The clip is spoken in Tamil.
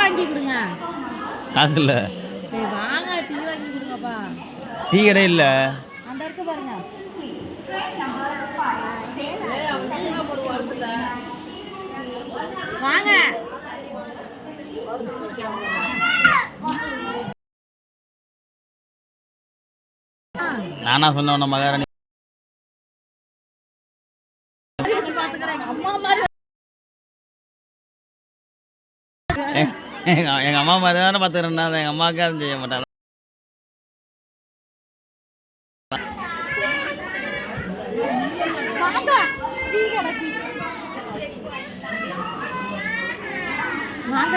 வாங்கி கொடுங்க. காசு இல்லை. வாங்க டீ வாங்கி கொடுங்கப்பா. டீ கடை இல்லை. அந்த இருக்கு பாருங்க. வாங்க. நானா சொன்ன உன்ன மகாராணி எங்க அம்மா மாதிரி தானே பார்த்துக்கிறேன்னா எங்க அம்மாவுக்கு அதுவும் செய்ய மாட்டாங்க. வாங்க டீ கடைக்கு. வாங்க.